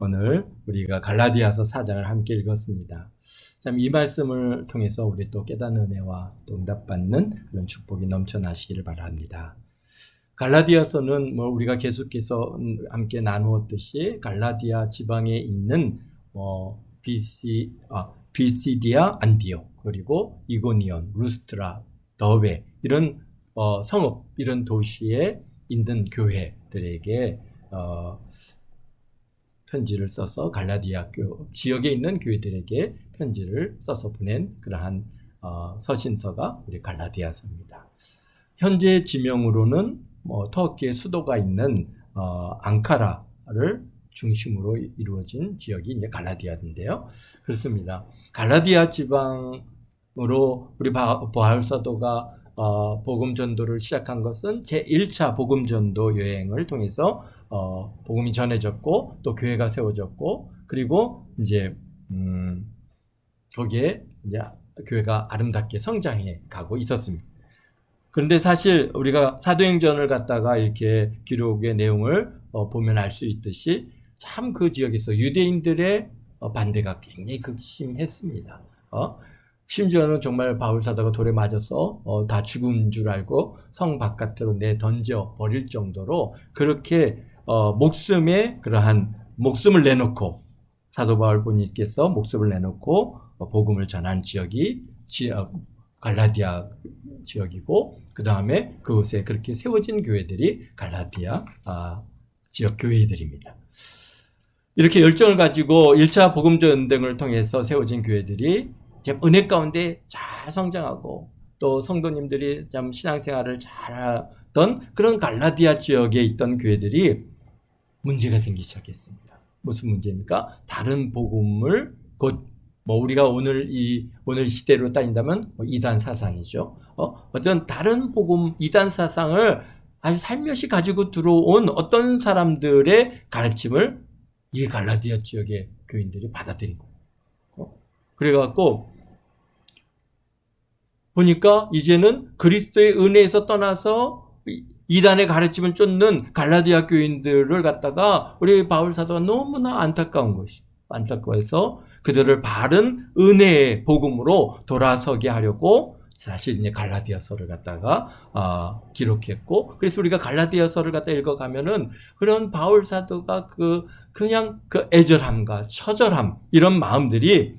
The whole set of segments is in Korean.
오늘 우리가 갈라디아서 4장을 함께 읽었습니다. 참 이 말씀을 통해서 우리 또 깨닫는 은혜와 또 응답받는 그런 축복이 넘쳐나시기를 바랍니다. 갈라디아서는 우리가 계속해서 함께 나누었듯이 갈라디아 지방에 있는 비시디아, 안디옥, 그리고 이고니온, 루스트라, 더베 이런 성읍, 이런 도시에 있는 교회들에게 편지를 써서 갈라디아 지역에 있는 교회들에게 편지를 써서 보낸 그러한 서신서가 우리 갈라디아서입니다. 현재 지명으로는 터키의 수도가 있는 앙카라를 중심으로 이루어진 지역이 이제 갈라디아인데요. 그렇습니다. 갈라디아 지방으로 우리 바울 사도가 복음 전도를 시작한 것은 제1차 복음 전도 여행을 통해서 복음이 전해졌고 또 교회가 세워졌고 그리고 이제 거기에 이제 교회가 아름답게 성장해 가고 있었습니다. 그런데 사실 우리가 사도행전을 갖다가 이렇게 기록의 내용을 보면 알 수 있듯이 참 그 지역에서 유대인들의 반대가 굉장히 극심했습니다. 심지어는 정말 바울 사도가 돌에 맞아서 다 죽은 줄 알고 성 바깥으로 던져 버릴 정도로 그렇게 그러한 목숨을 내놓고 사도 바울 본인께서 목숨을 내놓고 복음을 전한 지역이 갈라디아 지역이고 그 다음에 그곳에 그렇게 세워진 교회들이 갈라디아 지역 교회들입니다. 이렇게 열정을 가지고 1차 복음 전쟁을 통해서 세워진 교회들이 은혜 가운데 잘 성장하고 또 성도님들이 참 신앙생활을 잘하던 그런 갈라디아 지역에 있던 교회들이 문제가 생기기 시작했습니다. 무슨 문제입니까? 다른 복음을 곧 우리가 오늘 시대로 따진다면 이단 사상이죠. 어떤 다른 복음 이단 사상을 아주 살며시 가지고 들어온 어떤 사람들의 가르침을 이 갈라디아 지역의 교인들이 받아들인 거예요. 그래갖고 보니까 이제는 그리스도의 은혜에서 떠나서 이단의 가르침을 쫓는 갈라디아 교인들을 갖다가 우리 바울 사도가 너무나 안타까운 것이 안타까워서 그들을 바른 은혜의 복음으로 돌아서게 하려고 사실 이제 갈라디아서를 갖다가 기록했고 그래서 우리가 갈라디아서를 갖다 읽어가면은 그런 바울 사도가 그냥 그 애절함과 처절함 이런 마음들이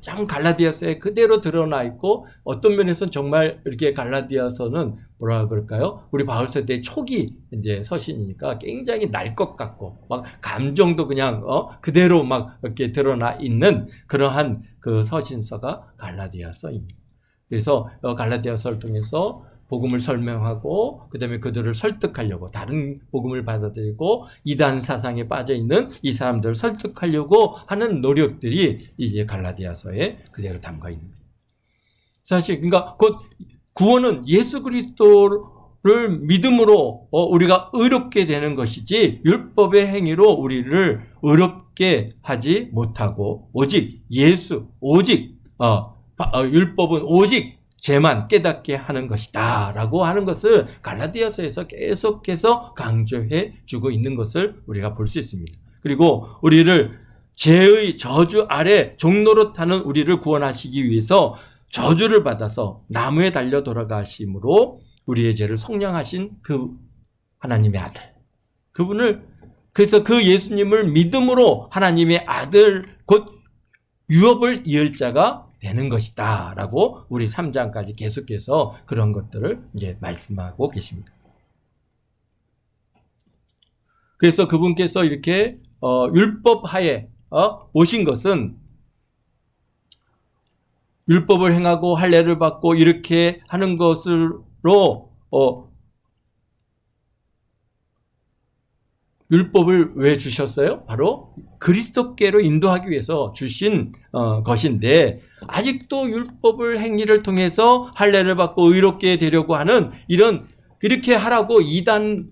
참 갈라디아서에 그대로 드러나 있고 어떤 면에서는 정말 이렇게 갈라디아서는 뭐라 그럴까요? 우리 바울 사도의 초기 이제 서신이니까 굉장히 날 것 같고 막 감정도 그냥 그대로 막 이렇게 드러나 있는 그러한 그 서신서가 갈라디아서입니다. 그래서 갈라디아서를 통해서 복음을 설명하고 그다음에 그들을 설득하려고 다른 복음을 받아들이고 이단 사상에 빠져 있는 이 사람들을 설득하려고 하는 노력들이 이제 갈라디아서에 그대로 담겨 있는 거예요. 사실 그러니까 곧 구원은 예수 그리스도를 믿음으로 우리가 의롭게 되는 것이지 율법의 행위로 우리를 의롭게 하지 못하고 오직 율법은 오직 죄만 깨닫게 하는 것이다 라고 하는 것을 갈라디아서에서 계속해서 강조해 주고 있는 것을 우리가 볼 수 있습니다. 그리고 우리를 죄의 저주 아래 종노릇하는 우리를 구원하시기 위해서 저주를 받아서 나무에 달려 돌아가심으로 우리의 죄를 속량하신 그 하나님의 아들 그래서 그 예수님을 믿음으로 하나님의 아들 곧 유업을 이을 자가 되는 것이다 라고 우리 3장까지 계속해서 그런 것들을 이제 말씀하고 계십니다. 그래서 그분께서 이렇게 율법 하에 오신 것은 율법을 행하고 할례를 받고 이렇게 하는 것으로 율법을 왜 주셨어요? 바로 그리스도께로 인도하기 위해서 주신 것인데 아직도 율법을 행위를 통해서 할례를 받고 의롭게 되려고 하는 이렇게 하라고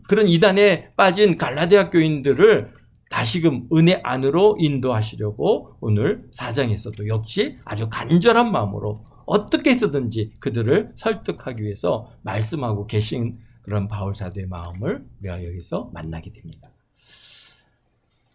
그런 이단에 빠진 갈라디아 교인들을 다시금 은혜 안으로 인도하시려고 오늘 4장에서도 역시 아주 간절한 마음으로 어떻게 해서든지 그들을 설득하기 위해서 말씀하고 계신 그런 바울 사도의 마음을 우리가 여기서 만나게 됩니다.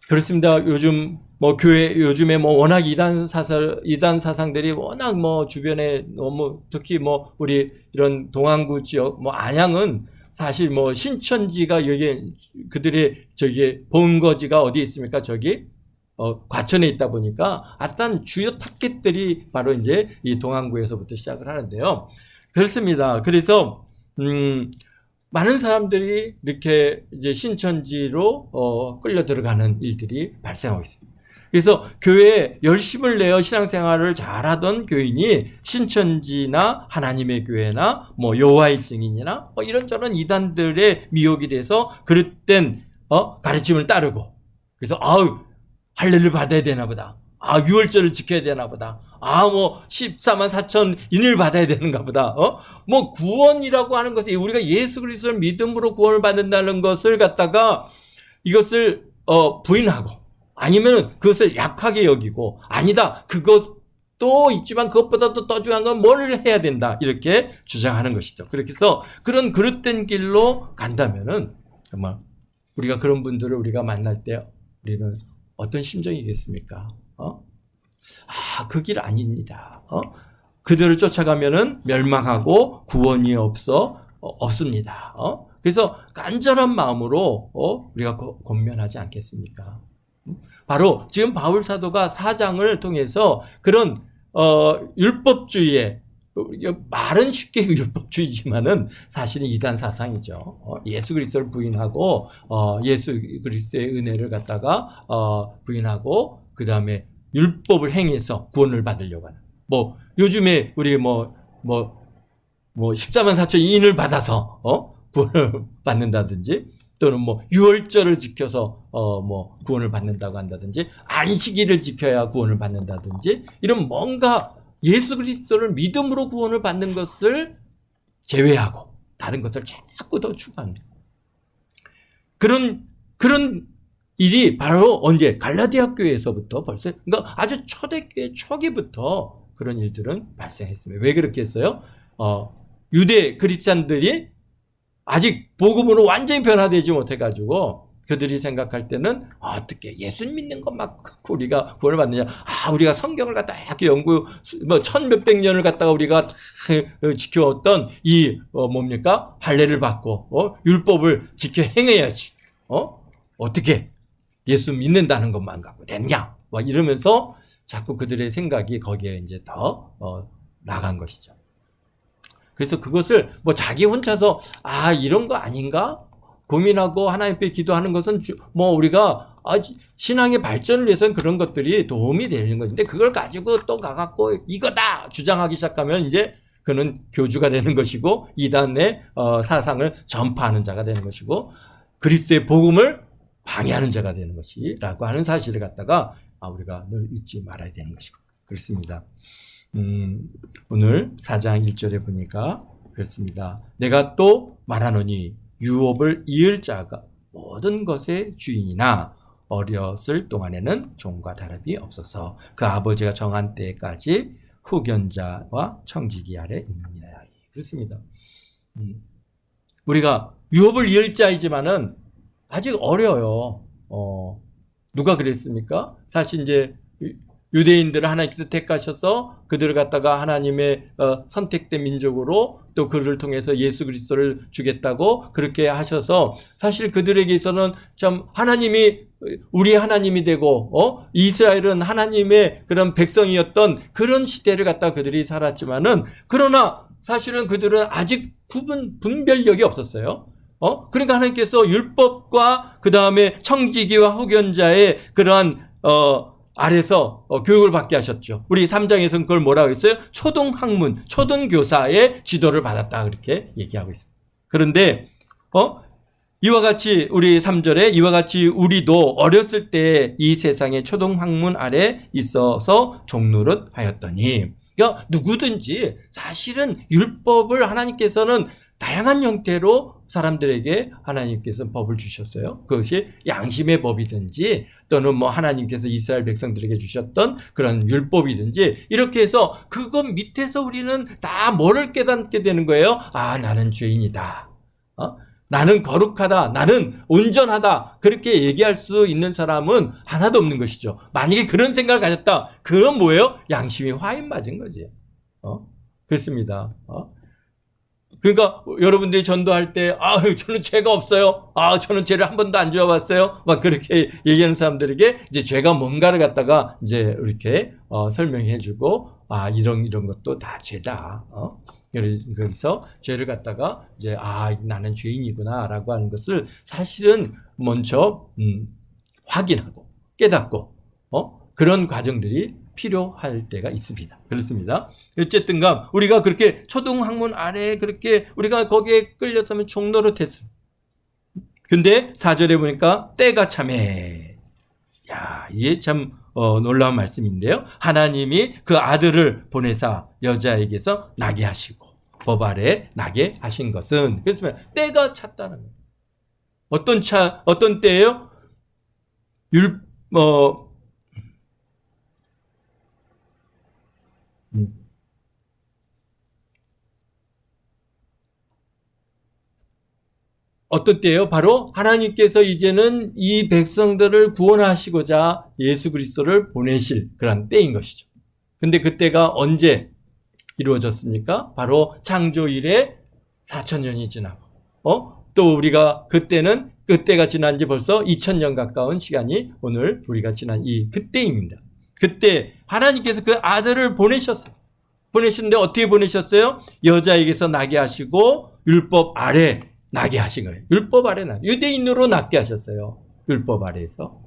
그렇습니다. 요즘 뭐 교회 요즘에 뭐 워낙 이단 사상들이 워낙 뭐 주변에 너무 특히 뭐 우리 이런 동안구 지역 뭐 안양은 사실 뭐 신천지가 여기 그들의 저기 본거지가 어디 있습니까? 저기 과천에 있다 보니까 어떤 주요 타깃들이 바로 이제 이 동안구에서부터 시작을 하는데요. 그렇습니다. 그래서 많은 사람들이 이렇게 이제 신천지로 끌려 들어가는 일들이 발생하고 있습니다. 그래서 교회에 열심을 내어 신앙생활을 잘하던 교인이 신천지나 하나님의 교회나 뭐 여호와의 증인이나 뭐 이런저런 이단들의 미혹이 돼서 그릇된 가르침을 따르고 그래서 할례를 받아야 되나 보다. 유월절을 지켜야 되나 보다. 뭐 14만 4천 인을 받아야 되는가 보다. 뭐 구원이라고 하는 것이 우리가 예수 그리스도를 믿음으로 구원을 받는다는 것을 갖다가 이것을 부인하고 아니면 그것을 약하게 여기고 아니다. 그것도 있지만 그것보다도 더 중요한 건 뭘 해야 된다. 이렇게 주장하는 것이죠. 그렇게 해서 그런 그릇된 길로 간다면은 정말 우리가 그런 분들을 우리가 만날 때 우리는 어떤 심정이겠습니까? 그 길 아닙니다. 그들을 쫓아가면은 멸망하고 구원이 없습니다. 그래서 간절한 마음으로 우리가 권면하지 않겠습니까? 바로 지금 바울 사도가 4장을 통해서 그런 율법주의에 말은 쉽게 율법주의지만은 사실은 이단 사상이죠. 예수 그리스도를 부인하고 예수 그리스도의 은혜를 갖다가 부인하고 그 다음에 율법을 행해서 구원을 받으려고 하는. 뭐 요즘에 우리 뭐 14만 4천 인을 받아서 구원을 받는다든지 또는 뭐 유월절을 지켜서 뭐 구원을 받는다고 한다든지 안식일을 지켜야 구원을 받는다든지 이런 뭔가 예수 그리스도를 믿음으로 구원을 받는 것을 제외하고 다른 것을 자꾸 더 추구합니다. 그런 일이 바로 언제 갈라디아 교회에서부터 벌써 그러니까 아주 초대교회 초기부터 그런 일들은 발생했습니다. 왜 그렇게 했어요? 유대 크리스찬들이 아직 복음으로 완전히 변화되지 못해가지고 그들이 생각할 때는 어떻게 예수 믿는 것만 우리가 구원을 받느냐? 우리가 성경을 갖다 이렇게 연구 뭐 1000몇백 년을 갖다가 우리가 지켜왔던 이 뭡니까? 할례를 받고 율법을 지켜 행해야지. 어떻게 예수 믿는다는 것만 갖고 됐냐? 뭐 이러면서 자꾸 그들의 생각이 거기에 이제 더 나간 것이죠. 그래서 그것을 뭐 자기 혼자서 이런 거 아닌가 고민하고 하나님 앞에 기도하는 것은 뭐 우리가 신앙의 발전을 위해서는 그런 것들이 도움이 되는 것인데 그걸 가지고 또 가갖고 이거다 주장하기 시작하면 이제 그는 교주가 되는 것이고 이단의 사상을 전파하는 자가 되는 것이고 그리스도의 복음을 방해하는 자가 되는 것이라고 하는 사실을 갖다가 우리가 늘 잊지 말아야 되는 것이고 그렇습니다. 오늘 4장 1절에 보니까 그렇습니다. 내가 또 말하노니 유업을 이을 자가 모든 것의 주인이나 어렸을 동안에는 종과 다름이 없어서 그 아버지가 정한 때까지 후견자와 청지기 아래 있느니라. 그렇습니다. 우리가 유업을 이을 자이지만은 아직 어려요. 누가 그랬습니까? 사실 이제 유대인들을 하나님께서 택하셔서 그들을 갖다가 하나님의 선택된 민족으로 또 그를 통해서 예수 그리스도를 주겠다고 그렇게 하셔서 사실 그들에게서는 참 하나님이 우리 하나님이 되고 이스라엘은 하나님의 그런 백성이었던 그런 시대를 갖다가 그들이 살았지만은 그러나 사실은 그들은 아직 분별력이 없었어요. 그러니까 하나님께서 율법과 그 다음에 청지기와 후견자의 그러한 아래서 교육을 받게 하셨죠. 우리 3장에서는 그걸 뭐라고 했어요? 초등학문, 초등교사의 지도를 받았다 그렇게 얘기하고 있습니다. 그런데 이와 같이 우리 3절에 이와 같이 우리도 어렸을 때 이 세상의 초등학문 아래 있어서 종노릇 하였더니 그러니까 누구든지 사실은 율법을 하나님께서는 다양한 형태로 사람들에게 하나님께서 법을 주셨어요. 그것이 양심의 법이든지 또는 뭐 하나님께서 이스라엘 백성들에게 주셨던 그런 율법이든지 이렇게 해서 그것 밑에서 우리는 다 뭐를 깨닫게 되는 거예요? 나는 죄인이다. 나는 거룩하다, 나는 온전하다, 그렇게 얘기할 수 있는 사람은 하나도 없는 것이죠. 만약에 그런 생각을 가졌다, 그건 뭐예요? 양심이 화인 맞은 거지. 그렇습니다. 그러니까 여러분들이 전도할 때, 저는 죄가 없어요. 저는 죄를 한 번도 안 지어봤어요. 막 그렇게 얘기하는 사람들에게 이제 죄가 뭔가를 갖다가 이제 이렇게 설명해주고, 이런 것도 다 죄다. 그래서 죄를 갖다가 이제 나는 죄인이구나라고 하는 것을 사실은 먼저 확인하고 깨닫고 그런 과정들이 필요할 때가 있습니다. 그렇습니다. 어쨌든간 우리가 그렇게 초등학문 아래 그렇게 우리가 거기에 끌려서면 종로로 됐습니다. 근데 4절에 보니까 때가 참해. 이게 참 놀라운 말씀인데요. 하나님이 그 아들을 보내사 여자에게서 나게 하시고 법 아래 나게 하신 것은, 그래서 때가 찼다는 거예요. 어떤 때예요? 어떤 때예요? 바로 하나님께서 이제는 이 백성들을 구원하시고자 예수 그리스도를 보내실 그런 때인 것이죠. 근데 그때가 언제 이루어졌습니까? 바로 창조 이래 4,000년이 지나고 또 우리가 그때가 지난 지 벌써 2,000년 가까운 시간이 오늘 우리가 지난 그때입니다. 그때 하나님께서 그 아들을 보내셨어요. 보내셨는데 어떻게 보내셨어요? 여자에게서 나게 하시고 율법 아래 나게 하신 거예요. 율법 아래 유대인으로 낳게 하셨어요. 율법 아래에서.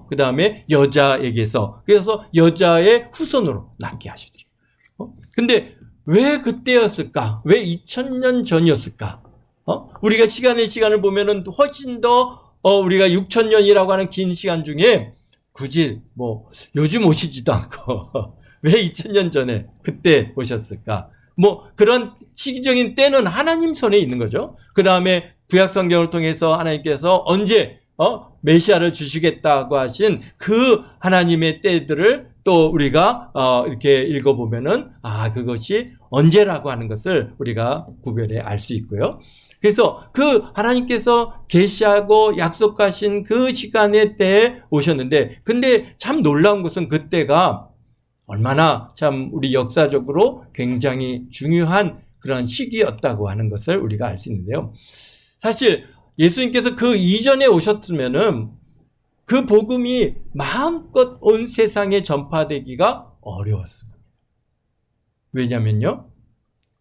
그 다음에 여자에게서, 그래서 여자의 후손으로 낳게 하셨죠. 근데 왜 그때였을까? 왜 2000년 전이었을까? 우리가 시간을 보면은 훨씬 더 우리가 6000년이라고 하는 긴 시간 중에 굳이 요즘 오시지도 않고 왜 2000년 전에 그때 오셨을까? 그런 시기적인 때는 하나님 손에 있는 거죠. 그 다음에 구약 성경을 통해서 하나님께서 언제 메시아를 주시겠다고 하신 그 하나님의 때들을 또 우리가 이렇게 읽어보면은 그것이 언제라고 하는 것을 우리가 구별해 알 수 있고요. 그래서 그 하나님께서 계시하고 약속하신 그 시간의 때에 오셨는데, 근데 참 놀라운 것은 그때가 얼마나 참 우리 역사적으로 굉장히 중요한 그런 시기였다고 하는 것을 우리가 알 수 있는데요. 사실 예수님께서 그 이전에 오셨으면은 그 복음이 마음껏 온 세상에 전파되기가 어려웠습니다. 왜냐면요,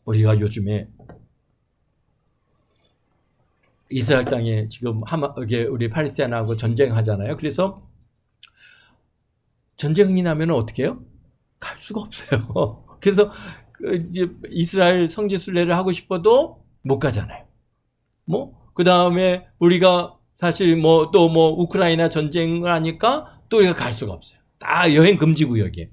우리가 요즘에 이스라엘 땅에 지금 우리 팔레스타인하고 전쟁하잖아요. 그래서 전쟁이 나면 어떻게 해요? 갈 수가 없어요. 그래서 이제 이스라엘 성지 순례를 하고 싶어도 못 가잖아요. 그 다음에 우리가 사실 또 우크라이나 전쟁을 하니까 또 우리가 갈 수가 없어요. 다 여행 금지 구역이에요.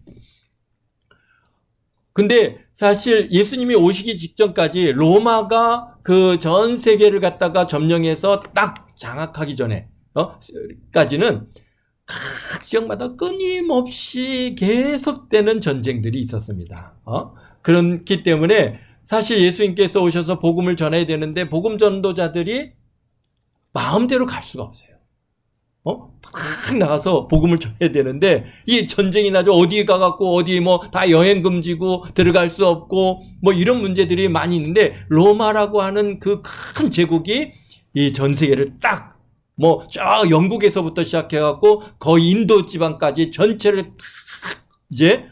근데 사실 예수님이 오시기 직전까지 로마가 그 전 세계를 갖다가 점령해서 딱 장악하기 전에 까지는 각 지역마다 끊임없이 계속되는 전쟁들이 있었습니다. 그렇기 때문에 사실 예수님께서 오셔서 복음을 전해야 되는데 복음 전도자들이 마음대로 갈 수가 없어요. 막 나가서 복음을 전해야 되는데 이 전쟁이 나죠. 어디 가갖고 어디 다 여행 금지고 들어갈 수 없고 이런 문제들이 많이 있는데, 로마라고 하는 그 큰 제국이 이 전 세계를 딱 저 영국에서부터 시작해갖고 거의 인도 지방까지 전체를 탁 이제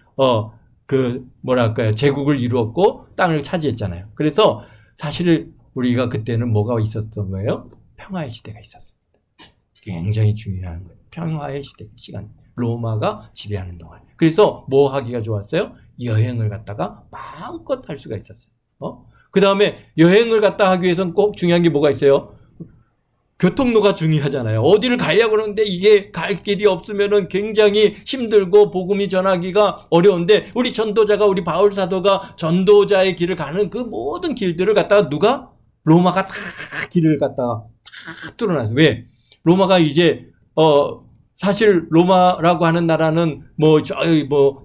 제국을 이루었고 땅을 차지했잖아요. 그래서 사실 우리가 그때는 뭐가 있었던 거예요? 평화의 시대가 있었습니다. 굉장히 중요한 거예요. 평화의 시간. 로마가 지배하는 동안. 그래서 뭐 하기가 좋았어요? 여행을 갖다가 마음껏 할 수가 있었어요. 그 다음에 여행을 갖다 하기 위해서는 꼭 중요한 게 뭐가 있어요? 교통로가 중요하잖아요. 어디를 가려고 그러는데 이게 갈 길이 없으면은 굉장히 힘들고 복음이 전하기가 어려운데, 우리 전도자가, 우리 바울 사도가 전도자의 길을 가는 그 모든 길들을 갖다가 로마가 다 길을 갖다가 다 뚫어놨어요. 왜? 로마가 이제 사실 로마라고 하는 나라는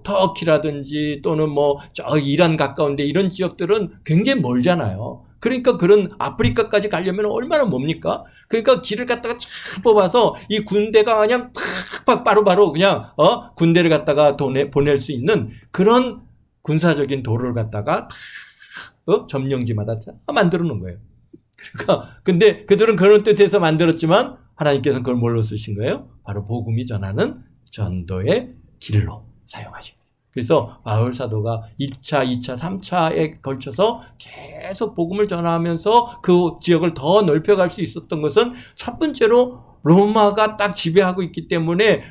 터키라든지 또는 저 이란 가까운데 이런 지역들은 굉장히 멀잖아요. 그러니까 그런 아프리카까지 가려면 얼마나 멉니까? 그러니까 길을 갖다가 쫙 뽑아서 이 군대가 그냥 팍팍 바로바로 그냥 군대를 갖다가 보낼 수 있는 그런 군사적인 도로를 갖다가 점령지마다 다 만들어 놓은 거예요. 그러니까 근데 그들은 그런 뜻에서 만들었지만 하나님께서는 그걸 뭘로 쓰신 거예요? 바로 복음이 전하는 전도의 길로 사용하신 거예요. 그래서 바울 사도가 1차, 2차, 3차에 걸쳐서 계속 복음을 전하면서 그 지역을 더 넓혀갈 수 있었던 것은 첫 번째로 로마가 딱 지배하고 있기 때문에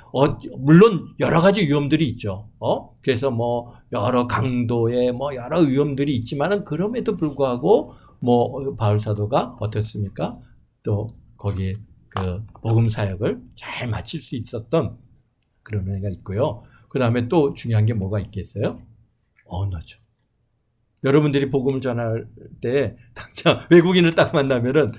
물론 여러 가지 위험들이 있죠. 그래서 뭐 여러 강도의 뭐 여러 위험들이 있지만은 그럼에도 불구하고 뭐 바울 사도가 어떻습니까? 또 거기에 그 복음 사역을 잘 마칠 수 있었던 그런 은혜가 있고요. 그 다음에 또 중요한 게 뭐가 있겠어요? 언어죠. 여러분들이 복음을 전할 때 당장 외국인을 딱 만나면은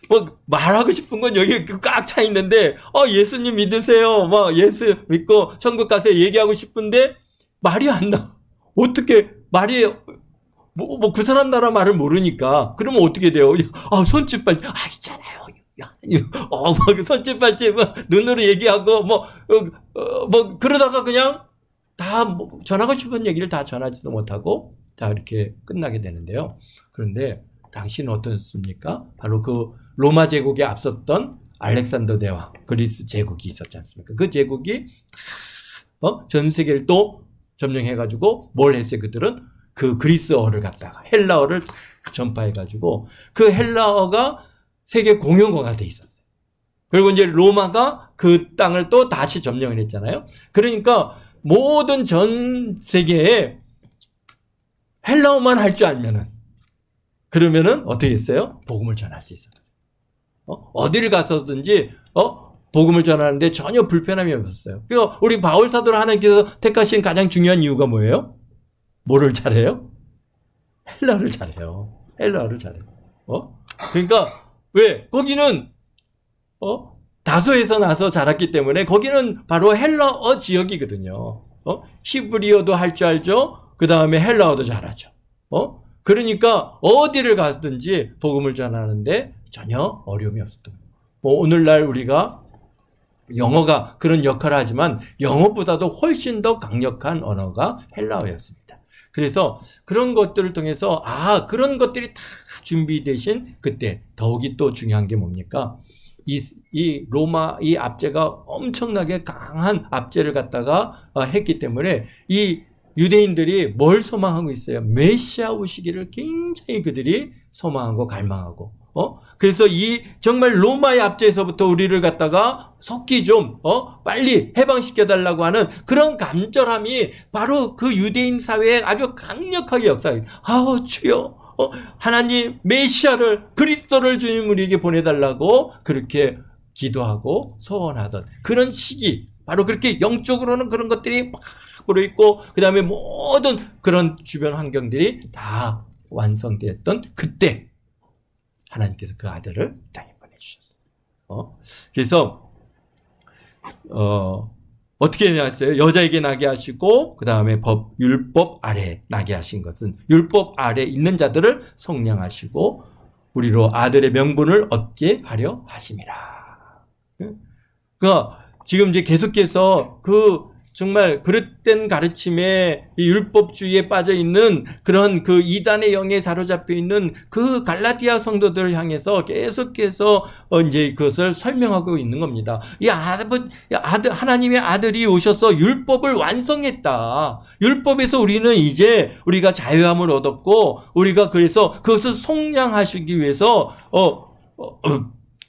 뭐 말하고 싶은 건 여기 꽉 차 있는데 예수님 믿으세요. 막 예수 믿고 천국 가서 얘기하고 싶은데 말이 안 나. 어떻게 말이 뭐 그 사람 나라 말을 모르니까 그러면 어떻게 돼요? 손짓 발짓 있잖아요. 막 손짓 발짓 눈으로 얘기하고 뭐 그러다가 그냥 다 전하고 싶은 얘기를 다 전하지도 못하고 다 이렇게 끝나게 되는데요. 그런데 당신은 어떻습니까? 바로 그 로마 제국에 앞섰던 알렉산더 대왕 그리스 제국이 있었지 않습니까? 그 제국이 전 세계를 또 점령해가지고 뭘 했어요? 그들은 그 그리스어를 갖다가 헬라어를 다 전파해가지고 그 헬라어가 세계 공용어가 돼 있었어요. 그리고 이제 로마가 그 땅을 또 다시 점령을 했잖아요. 그러니까 모든 전 세계에 헬라어만 할 줄 알면은 그러면은 어떻게 했어요? 복음을 전할 수 있어요. 어디를 가서든지 복음을 전하는데 전혀 불편함이 없었어요. 그러니까 우리 바울 사도를 하나님께서 택하신 가장 중요한 이유가 뭐예요? 뭐를 잘해요? 헬라어를 잘해요. 헬라어를 잘해요. 그러니까 왜? 거기는 다소에서 나서 자랐기 때문에 거기는 바로 헬라어 지역이거든요. 히브리어도 할 줄 알죠? 그 다음에 헬라어도 잘하죠. 그러니까 어디를 가든지 복음을 전하는데 전혀 어려움이 없었던 거예요. 오늘날 우리가 영어가 그런 역할을 하지만 영어보다도 훨씬 더 강력한 언어가 헬라어였습니다. 그래서 그런 것들을 통해서 그런 것들이 다 준비되신 그때 더욱이 또 중요한 게 뭡니까? 이 로마 이 압제가 엄청나게 강한 압제를 갖다가 했기 때문에 이 유대인들이 뭘 소망하고 있어요? 메시아 오시기를 굉장히 그들이 소망하고 갈망하고 그래서 이 정말 로마의 압제에서부터 우리를 갖다가 속히 좀 빨리 해방시켜 달라고 하는 그런 간절함이 바로 그 유대인 사회에 아주 강력하게 역사해요. 주여 하나님 메시아를 그리스도를 주님 우리에게 보내달라고 그렇게 기도하고 소원하던 그런 시기 바로 그렇게 영적으로는 그런 것들이 막 불어있고 그 다음에 모든 그런 주변 환경들이 다 완성되었던 그때 하나님께서 그 아들을 땅에 보내주셨어요. 그래서 어떻게 하셨어요? 여자에게 나게 하시고 그 다음에 율법 아래 나게 하신 것은 율법 아래 있는 자들을 속량하시고 우리로 아들의 명분을 얻게 하려 하심이라. 그러니까 지금 이제 계속해서 정말 그릇된 가르침에 이 율법주의에 빠져 있는 그런 그 이단의 영에 사로잡혀 있는 그 갈라디아 성도들을 향해서 계속해서 이제 그것을 설명하고 있는 겁니다. 하나님의 아들이 오셔서 율법을 완성했다. 율법에서 우리는 이제 우리가 자유함을 얻었고 우리가 그래서 그것을 속량하시기 위해서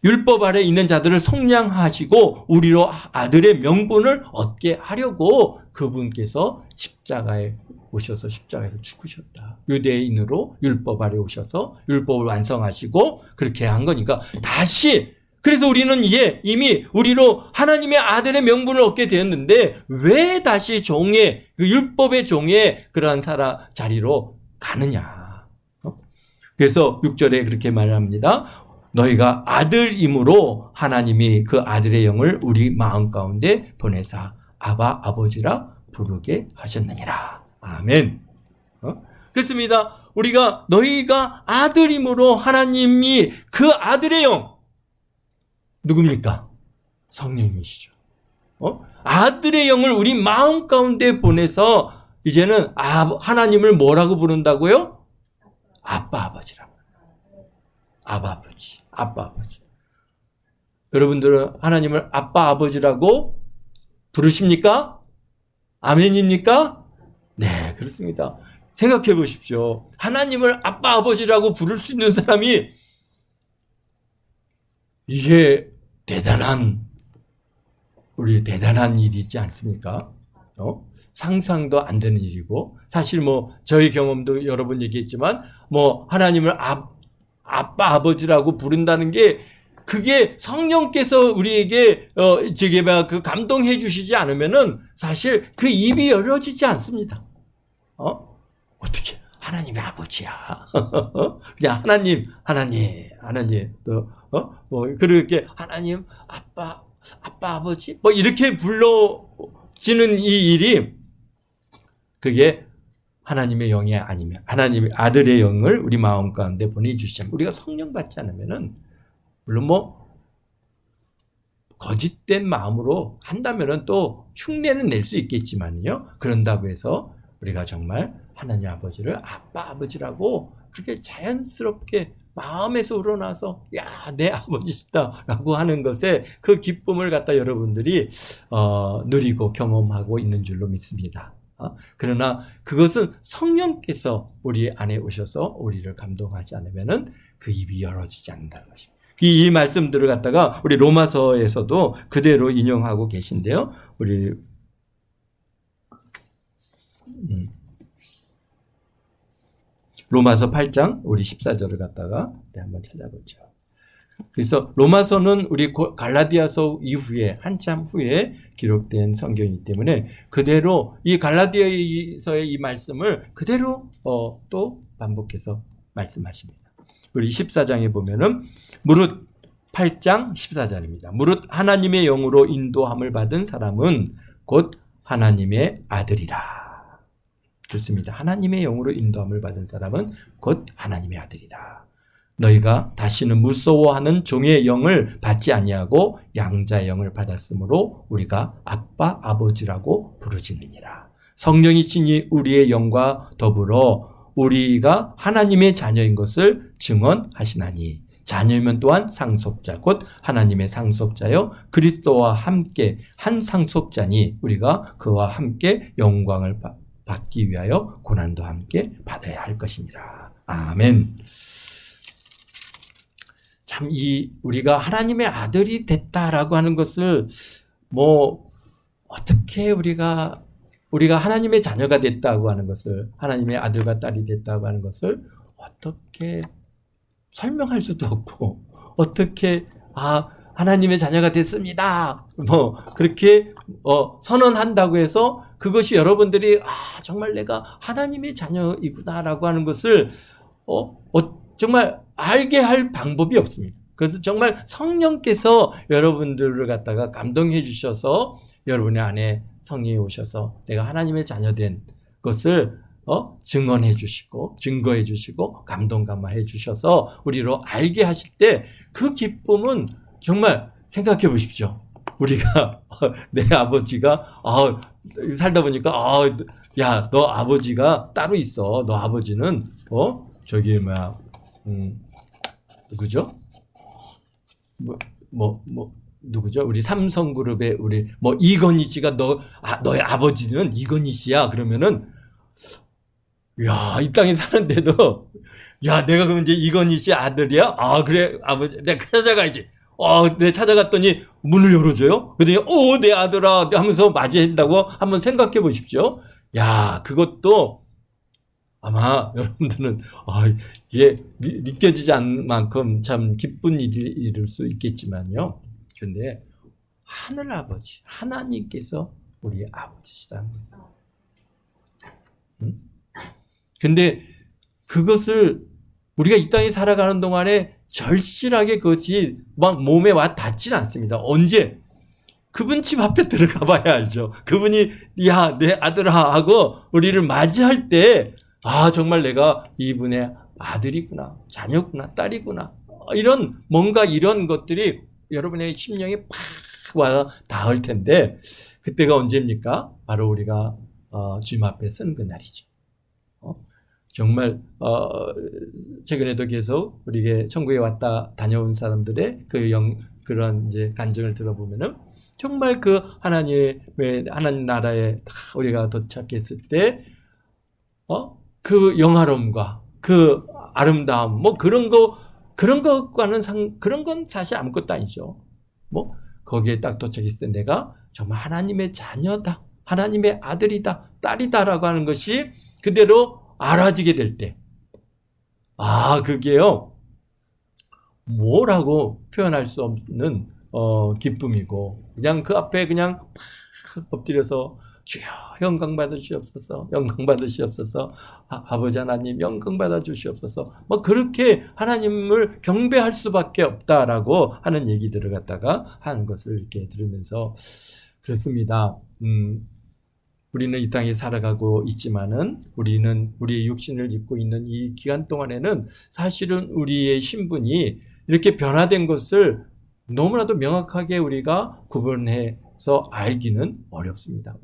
율법 아래 있는 자들을 속량하시고 우리로 아들의 명분을 얻게 하려고 그분께서 십자가에 오셔서 십자가에서 죽으셨다. 유대인으로 율법 아래 오셔서 율법을 완성하시고 그렇게 한 거니까 다시 그래서 우리는 이제 이미 우리로 하나님의 아들의 명분을 얻게 되었는데 왜 다시 종의 그 율법의 종의 그러한 자리로 가느냐. 그래서 6절에 그렇게 말합니다. 너희가 아들임으로 하나님이 그 아들의 영을 우리 마음 가운데 보내사 아바 아버지라 부르게 하셨느니라. 아멘. 그렇습니다. 우리가 너희가 아들임으로 하나님이 그 아들의 영 누굽니까? 성령이시죠. 아들의 영을 우리 마음 가운데 보내서 이제는 하나님을 뭐라고 부른다고요? 아빠 아버지라고. 아빠 아버지, 아빠 아버지. 여러분들은 하나님을 아빠 아버지라고 부르십니까? 아멘입니까? 네, 그렇습니다. 생각해 보십시오. 하나님을 아빠 아버지라고 부를 수 있는 사람이 이게 대단한 일이지 않습니까? 상상도 안 되는 일이고, 사실 저희 경험도 여러 번 얘기했지만, 하나님을 아빠, 아버지라고 부른다는 게, 그게 성령께서 우리에게, 그 감동해 주시지 않으면은, 사실 그 입이 열어지지 않습니다. 어떻게, 하나님의 아버지야. 그냥 하나님, 또, 그렇게 하나님, 아빠, 아버지? 이렇게 불러지는 이 일이, 그게 하나님의 영이 아니면, 하나님의 아들의 영을 우리 마음 가운데 보내주시면, 우리가 성령 받지 않으면은, 물론 거짓된 마음으로 한다면은 또 흉내는 낼 수 있겠지만요. 그런다고 해서 우리가 정말 하나님 아버지를 아빠 아버지라고 그렇게 자연스럽게 마음에서 우러나서 야, 내 아버지시다 라고 하는 것에 그 기쁨을 갖다 여러분들이 누리고 경험하고 있는 줄로 믿습니다. 그러나 그것은 성령께서 우리 안에 오셔서 우리를 감동하지 않으면은 그 입이 열어지지 않는다는 것입니다. 이 말씀들을 갖다가 우리 로마서에서도 그대로 인용하고 계신데요. 우리 로마서 8장 우리 14절을 갖다가 한번 찾아보죠. 그래서 로마서는 우리 갈라디아서 이후에 한참 후에 기록된 성경이기 때문에 그대로 이 갈라디아서의 이 말씀을 그대로 또 반복해서 말씀하십니다. 우리 14장에 보면은 무릇 8장 14절입니다. 무릇 하나님의 영으로 인도함을 받은 사람은 곧 하나님의 아들이라. 그렇습니다. 하나님의 영으로 인도함을 받은 사람은 곧 하나님의 아들이라. 너희가 다시는 무서워하는 종의 영을 받지 아니하고 양자의 영을 받았으므로 우리가 아빠 아버지라고 부르짖느니라. 성령이 친히 우리의 영과 더불어 우리가 하나님의 자녀인 것을 증언하시나니 자녀이면 또한 상속자 곧 하나님의 상속자여 그리스도와 함께 한 상속자니 우리가 그와 함께 영광을 받기 위하여 고난도 함께 받아야 할 것이니라. 아멘. 참 우리가 하나님의 아들이 됐다라고 하는 것을 어떻게 우리가 하나님의 자녀가 됐다고 하는 것을, 하나님의 아들과 딸이 됐다고 하는 것을 어떻게 설명할 수도 없고, 어떻게 하나님의 자녀가 됐습니다 그렇게 선언한다고 해서 그것이 여러분들이 정말 내가 하나님의 자녀이구나라고 하는 것을 정말 알게 할 방법이 없습니다. 그래서 정말 성령께서 여러분들을 갖다가 감동해 주셔서 여러분의 안에 성령이 오셔서 내가 하나님의 자녀된 것을 증언해 주시고 증거해 주시고 감동 감화해 주셔서 우리로 알게 하실 때 그 기쁨은 정말 생각해 보십시오. 우리가 내 아버지가 살다 보니까 야, 너 아버지가 따로 있어. 너 아버지는 누구죠? 누구죠? 우리 삼성그룹의 우리 이건희 씨가 너의 아버지는 이건희 씨야. 그러면은 야, 이 땅에 사는데도 야, 내가 그럼 이제 이건희 씨 아들이야? 그래, 아버지. 내가 찾아가야지. 내가 찾아갔더니 문을 열어줘요? 그랬더니, 내 아들아 하면서 맞이한다고 한번 생각해 보십시오. 야, 그것도 아마 여러분들은, 이게 믿겨지지 않을 만큼 참 기쁜 일일 수 있겠지만요. 근데 하늘 아버지, 하나님께서 우리 아버지시다는 거예요. 근데 그것을 우리가 이 땅에 살아가는 동안에 절실하게 그것이 막 몸에 와 닿지는 않습니다. 언제? 그분 집 앞에 들어가 봐야 알죠. 그분이 야, 내 아들아 하고 우리를 맞이할 때 정말 내가 이분의 아들이구나, 자녀구나, 딸이구나. 뭔가 이런 것들이 여러분의 심령에 팍 와서 닿을 텐데, 그때가 언제입니까? 바로 우리가 주님 앞에 서는 그날이죠. 정말 최근에도 계속 우리에게 천국에 왔다 다녀온 사람들의 그런 이제 간증을 들어보면은 정말 그 하나님 나라에 우리가 도착했을 때 그 영화로움과 그 아름다움 그런 것과는 그런 건 사실 아무것도 아니죠. 거기에 딱 도착했을 때 내가 정말 하나님의 자녀다, 하나님의 아들이다, 딸이다라고 하는 것이 그대로 알아지게 될 때, 그게요, 뭐라고 표현할 수 없는 기쁨이고, 그냥 그 앞에 그냥 팍 엎드려서 주여 영광 받으시옵소서, 영광 받으시옵소서, 아버지 하나님 영광 받아 주시옵소서, 그렇게 하나님을 경배할 수밖에 없다라고 하는 얘기들을 갖다가 하는 것을 이렇게 들으면서 그렇습니다. 우리는 이 땅에 살아가고 있지만은 우리는 우리의 육신을 입고 있는 이 기간 동안에는 사실은 우리의 신분이 이렇게 변화된 것을 너무나도 명확하게 우리가 구분해서 알기는 어렵습니다.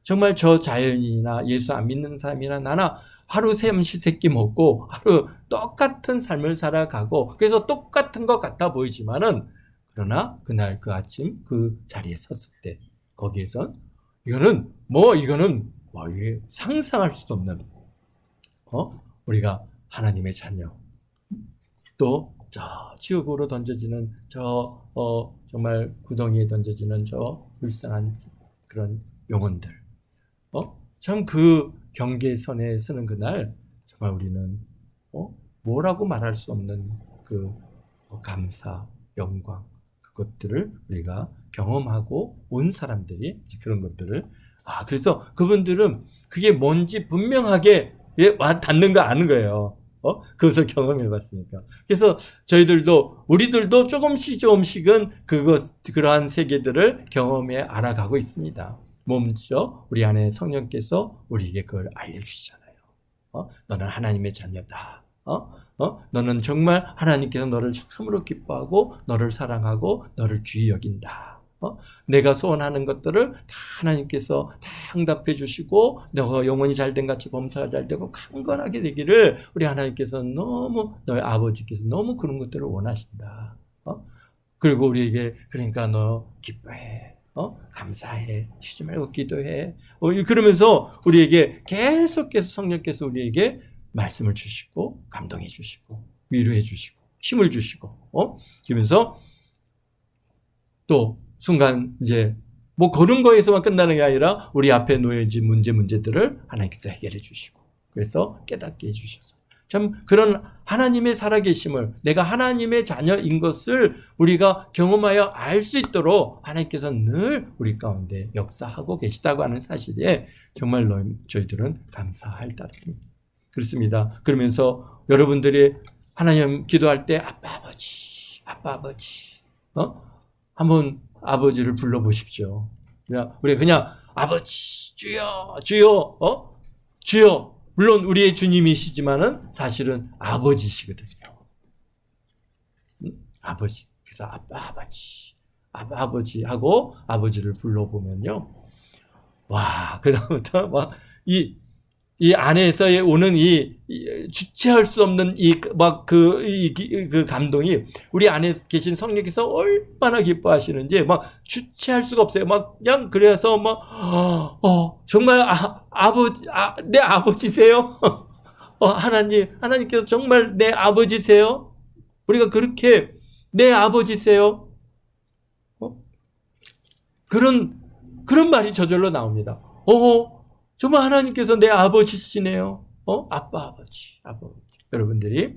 정말 저 자연인이나 예수 안 믿는 사람이나 나나 하루 삼시세끼 먹고 하루 똑같은 삶을 살아가고 그래서 똑같은 것 같아 보이지만은 그러나 그날 그 아침 그 자리에 섰을 때 거기에선 이거는 이게 상상할 수도 없는 우리가 하나님의 자녀, 또 저 지옥으로 던져지는 정말 구덩이에 던져지는 저 불쌍한 그런 영혼들, 참 그 경계선에 서는 그날 정말 우리는 뭐라고 말할 수 없는 그 감사, 영광, 그것들을 우리가 경험하고 온 사람들이 그런 것들을 그래서 그분들은 그게 뭔지 분명하게 와 닿는 거 아는 거예요. 그것을 경험해 봤으니까. 그래서 우리들도 조금씩은 그러한 세계들을 경험해 알아가고 있습니다. 먼저 우리 안에 성령께서 우리에게 그걸 알려주시잖아요. 너는 하나님의 자녀다. 너는 정말 하나님께서 너를 참으로 기뻐하고 너를 사랑하고 너를 귀히 여긴다. 내가 소원하는 것들을 다 하나님께서 다 응답해 주시고 너가 영혼이 잘된 같이 범사가 잘되고 강건하게 되기를 우리 하나님께서 너의 아버지께서 너무 그런 것들을 원하신다. 그리고 우리에게 그러니까 너 기뻐해. 감사해. 쉬지 말고 기도해. 그러면서 우리에게 계속해서 성령께서 우리에게 말씀을 주시고 감동해 주시고 위로해 주시고 힘을 주시고 그러면서 또 순간 이제 그런 거에서만 끝나는 게 아니라 우리 앞에 놓여진 문제들을 하나님께서 해결해 주시고 그래서 깨닫게 해주셔서 참 그런 하나님의 살아계심을 내가 하나님의 자녀인 것을 우리가 경험하여 알 수 있도록 하나님께서 늘 우리 가운데 역사하고 계시다고 하는 사실에 정말 저희들은 감사할 따름입니다. 그렇습니다. 그러면서 여러분들이 하나님 기도할 때 아빠 아버지 한번 아버지를 불러보십시오. 우리가 그냥 아버지 주여 주여 물론 우리의 주님이시지만은 사실은 아버지시거든요. 아버지. 그래서 아버지 하고 아버지를 불러보면요. 와, 그다음부터 이 안에서 오는 이 주체할 수 없는 그 감동이 우리 안에 계신 성령께서 얼마나 기뻐하시는지 주체할 수가 없어요. 그냥 그래서 정말 내 아버지세요? 하나님께서 정말 내 아버지세요? 우리가 그렇게 내 아버지세요? 그런 말이 저절로 나옵니다. 정말 하나님께서 내 아버지시네요. 아버지. 여러분들이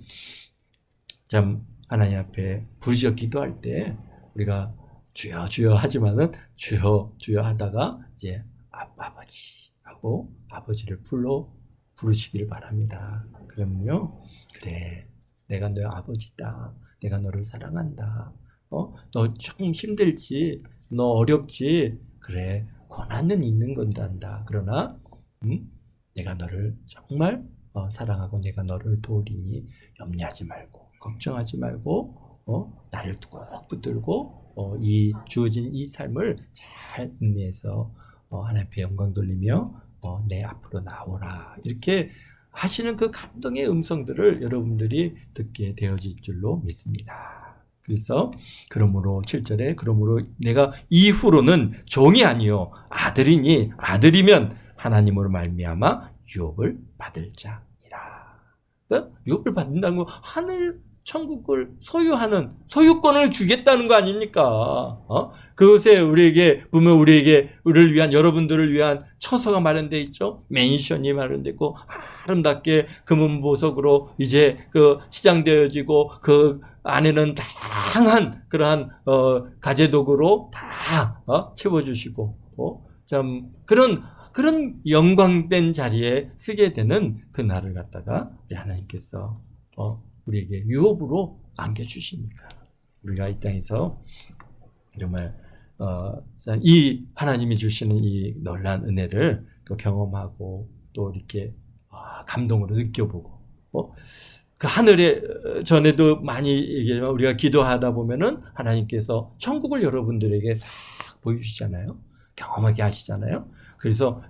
참 하나님 앞에 부르짖어 기도할 때 우리가 주여 주여 하지만은 주여 주여 하다가 이제 아버지 하고 아버지를 부르시기를 바랍니다. 그러면요, 그래 내가 너의 아버지다. 내가 너를 사랑한다. 너 조금 힘들지, 너 어렵지, 그래 고난은 있는 건단다. 그러나 내가 너를 정말 사랑하고 내가 너를 도우리니 염려하지 말고 걱정하지 말고 나를 꼭 붙들고 이 주어진 이 삶을 잘 인내해서 하나님 앞에 영광 돌리며 내 앞으로 나오라 이렇게 하시는 그 감동의 음성들을 여러분들이 듣게 되어질 줄로 믿습니다. 그래서 그러므로 7절에 그러므로 내가 이후로는 종이 아니요 아들이니 아들이면 하나님으로 말미암아 유업을 받을 자니라. 그러니까 유업을 받는다는 건 하늘 천국을 소유하는 소유권을 주겠다는 거 아닙니까? 그것에 우리에게 보면 우리를 위한 여러분들을 위한 처소가 마련되어 있죠. 맨션이 마련되어 있고 아름답게 금은 보석으로 이제 그 치장되어지고 그 안에는 다양한 그러한 가재도구로 다 채워주시고 참 그런 영광된 자리에 쓰게 되는 그 날을 갖다가 우리 하나님께서 우리에게 유업으로 안겨주십니까? 우리가 이 땅에서 정말 이 하나님이 주시는 이 놀라운 은혜를 또 경험하고 또 이렇게 감동으로 느껴보고 그 하늘에 전에도 많이 얘기하지만 우리가 기도하다 보면은 하나님께서 천국을 여러분들에게 싹 보여주시잖아요. 경험하게 하시잖아요. 그래서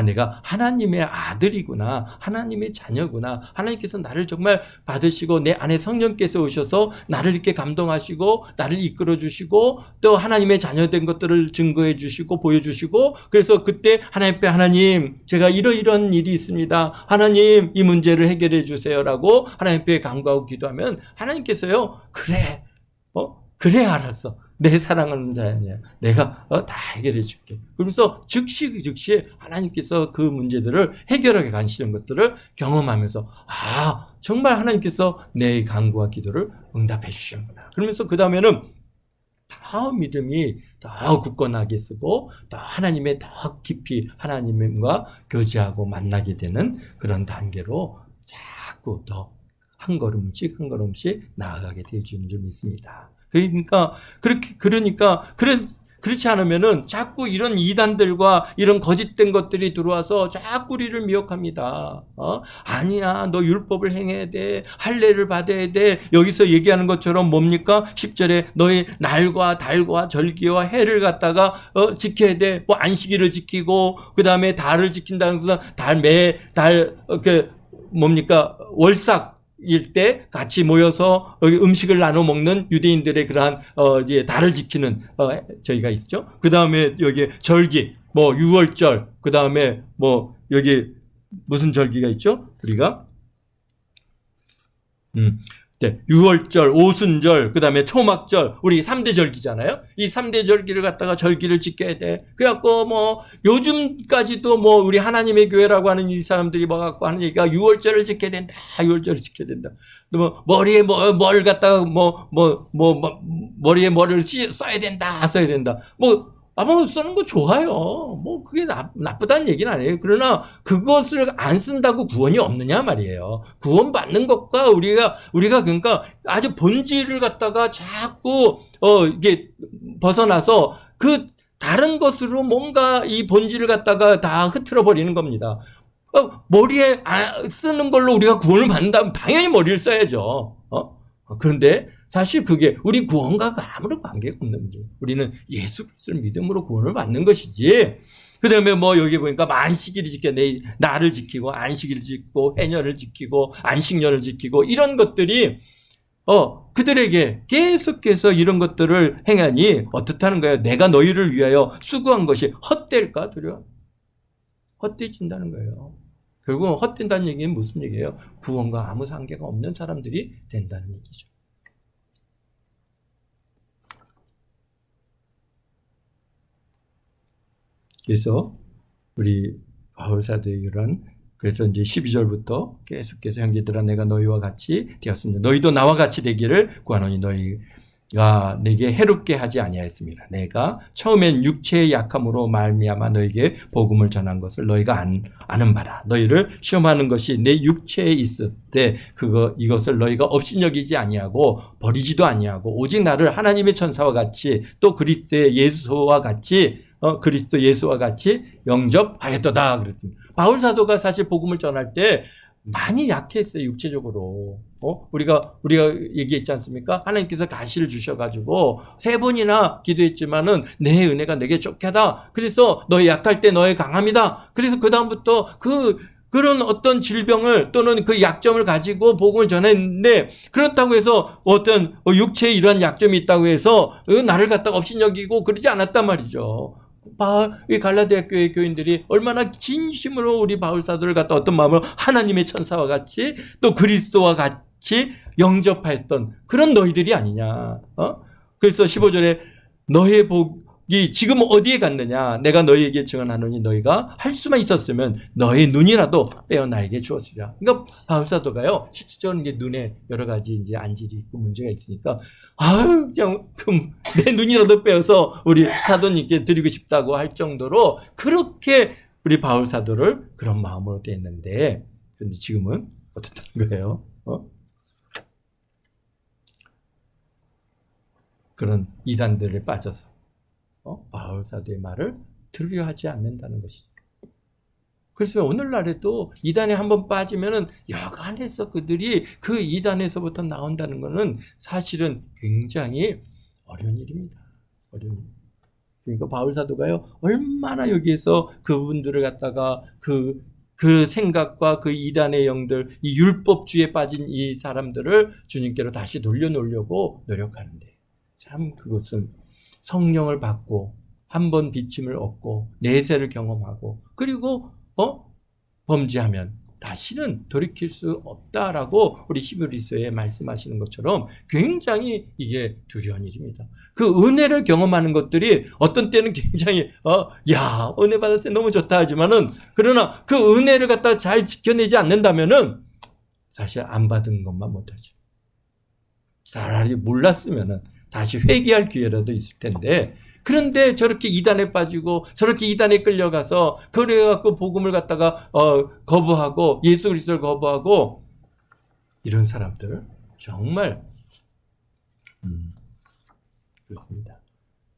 내가 하나님의 아들이구나, 하나님의 자녀구나, 하나님께서 나를 정말 받으시고 내 안에 성령께서 오셔서 나를 이렇게 감동하시고 나를 이끌어 주시고 또 하나님의 자녀된 것들을 증거해 주시고 보여주시고, 그래서 그때 하나님 앞에, 하나님 제가 이러이러한 일이 있습니다, 하나님 이 문제를 해결해 주세요라고 하나님 앞에 간구하고 기도하면 하나님께서요, 그래 그래 알았어, 내 사랑하는 자녀야, 내가 다 해결해 줄게. 그러면서 즉시 하나님께서 그 문제들을 해결하게 가시는 것들을 경험하면서 정말 하나님께서 내 간구와 기도를 응답해 주시는구나. 그러면서 그 다음에는 더 믿음이 더 굳건하게 쓰고 더 하나님의 더 깊이 하나님과 교제하고 만나게 되는 그런 단계로 자꾸 더 한 걸음씩 나아가게 되어주는 줄 믿습니다. 그렇지 않으면은 자꾸 이런 이단들과 이런 거짓된 것들이 들어와서 자꾸 우리를 미혹합니다. 아니야, 너 율법을 행해야 돼, 할례를 받아야 돼. 여기서 얘기하는 것처럼 뭡니까? 10절에 너의 날과 달과 절기와 해를 갖다가 지켜야 돼. 뭐 안식일을 지키고 그 다음에 달을 지킨다는 것은 뭡니까? 월삭 일 때 같이 모여서 음식을 나눠 먹는 유대인들의 그러한 이제 달을 지키는 저희가 있죠. 그 다음에 여기 절기, 뭐 유월절, 그 다음에 뭐 여기 무슨 절기가 있죠? 우리가 네, 유월절, 오순절, 그 다음에 초막절, 우리 3대 절기잖아요. 이 3대 절기를 갖다가 절기를 지켜야 돼. 그래갖고 뭐 요즘까지도 뭐 우리 하나님의 교회라고 하는 이 사람들이 뭐 갖고 하는 얘기가 유월절을 지켜야 된다, 유월절을 지켜야 된다. 또 뭐 머리에 뭘 갖다가 머리에 뭐를 써야 된다. 뭐 쓰는 거 좋아요. 뭐 그게 나쁘다는 얘기는 아니에요. 그러나 그것을 안 쓴다고 구원이 없느냐 말이에요. 구원 받는 것과 우리가 그러니까 아주 본질을 갖다가 자꾸 이게 벗어나서 그 다른 것으로 뭔가 이 본질을 갖다가 다 흐트러 버리는 겁니다. 머리에 쓰는 걸로 우리가 구원을 받는다면 당연히 머리를 써야죠. 그런데 사실 그게 우리 구원과 아무런 관계가 없는 문제예요. 우리는 예수 그리스도를 믿음으로 구원을 받는 것이지. 그 다음에 뭐 여기 보니까 안식일을 지켜, 날을 지키고 안식일을 지키고 해년을 지키고 안식년을 지키고 이런 것들이 그들에게 계속해서 이런 것들을 행하니 어떻다는 거예요? 내가 너희를 위하여 수고한 것이 헛될까 두려워. 헛되어진다는 거예요. 결국은 헛된다는 얘기는 무슨 얘기예요? 구원과 아무 관계가 없는 사람들이 된다는 얘기죠. 그래서 우리 바울 사도의 그래서 이제 12절부터 계속해서 형제들아 내가 너희와 같이 되었습니다. 너희도 나와 같이 되기를 구하노니 너희가 내게 해롭게 하지 아니하였습니다. 내가 처음엔 육체의 약함으로 말미암아 너희에게 복음을 전한 것을 너희가 아는 바라. 너희를 시험하는 것이 내 육체에 있을 때 이것을 너희가 업신여기지 아니하고 버리지도 아니하고 오직 나를 하나님의 천사와 같이 또 그리스도 예수와 같이 영접하였도다 그랬습니다. 바울 사도가 사실 복음을 전할 때 많이 약했어요, 육체적으로. 우리가 얘기했지 않습니까? 하나님께서 가시를 주셔가지고 3번이나 기도했지만은 내 은혜가 내게 족하다. 그래서 너희 약할 때 너희 강함이다. 그래서 그 다음부터 그런 어떤 질병을 또는 그 약점을 가지고 복음을 전했는데, 그렇다고 해서 어떤 육체에 이러한 약점이 있다고 해서 나를 갖다가 업신여기고 그러지 않았단 말이죠. 이 갈라디아 교회 교인들이 얼마나 진심으로 우리 바울 사도를 갖다 어떤 마음으로 하나님의 천사와 같이 또 그리스도와 같이 영접하였던 그런 너희들이 아니냐. 그래서 15절에 너의 복이 지금 어디에 갔느냐? 내가 너희에게 증언하노니 너희가 할 수만 있었으면 너의 눈이라도 빼어 나에게 주었으리라. 그러니까 바울 사도가요, 실질적으로 이제 눈에 여러 가지 이제 안질이 있고 문제가 있으니까 그냥 내 눈이라도 빼어서 우리 사도님께 드리고 싶다고 할 정도로 그렇게 우리 바울 사도를 그런 마음으로 대했는데, 그런데 지금은 어떻다는 거예요? 그런 이단들에 빠져서 바울 사도의 말을 들으려 하지 않는다는 것이죠. 그래서 오늘날에도 이단에 한번 빠지면은 여간해서 그들이 그 이단에서부터 나온다는 것은 사실은 굉장히 어려운 일입니다. 어려운 일. 그러니까 바울 사도가요, 얼마나 여기에서 그분들을 갖다가 그 생각과 그 이단의 영들, 이 율법주의에 빠진 이 사람들을 주님께로 다시 돌려놓으려고 노력하는데, 참 그것은 성령을 받고 한 번 비침을 얻고 내세를 경험하고 그리고 범죄하면 다시는 돌이킬 수 없다라고 우리 히브리서에 말씀하시는 것처럼 굉장히 이게 두려운 일입니다. 그 은혜를 경험하는 것들이 어떤 때는 굉장히 야, 은혜 받았어요, 너무 좋다 하지만은, 그러나 그 은혜를 갖다 잘 지켜내지 않는다면은 사실 안 받은 것만 못하죠. 차라리 몰랐으면은 다시 회개할 기회라도 있을 텐데, 그런데 저렇게 이단에 빠지고 저렇게 이단에 끌려가서 그래갖고 복음을 갖다가 거부하고 예수 그리스도를 거부하고 이런 사람들 정말 그렇습니다.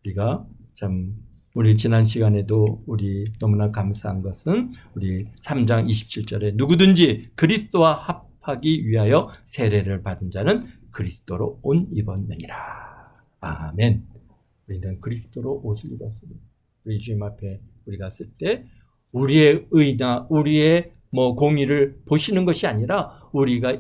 우리가 참 우리 지난 시간에도 우리 너무나 감사한 것은 우리 3장 27절에 누구든지 그리스도와 합하기 위하여 세례를 받은 자는 그리스도로 옷 입었느니라. 아멘. 우리는 그리스도로 옷을 입었습니다. 우리 주님 앞에 우리가 쓸 때 우리의 의나 우리의 공의를 보시는 것이 아니라 우리가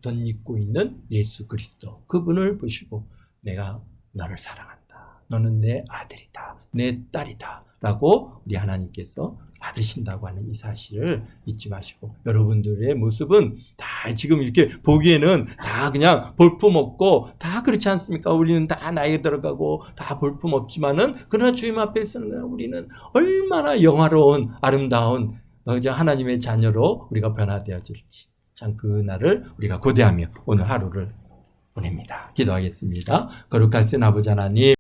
덧입고 있는 예수 그리스도, 그분을 보시고 내가 너를 사랑한다, 너는 내 아들이다, 내 딸이다 라고 우리 하나님께서 받으신다고 하는 이 사실을 잊지 마시고, 여러분들의 모습은 다 지금 이렇게 보기에는 다 그냥 볼품없고 다 그렇지 않습니까? 우리는 다 나이 들어가고 다 볼품없지만은, 그러나 주님 앞에서는 우리는 얼마나 영화로운 아름다운 하나님의 자녀로 우리가 변화되어질지, 참 그날을 우리가 고대하며 오늘 하루를 보냅니다. 기도하겠습니다. 거룩하신 아버지 하나님,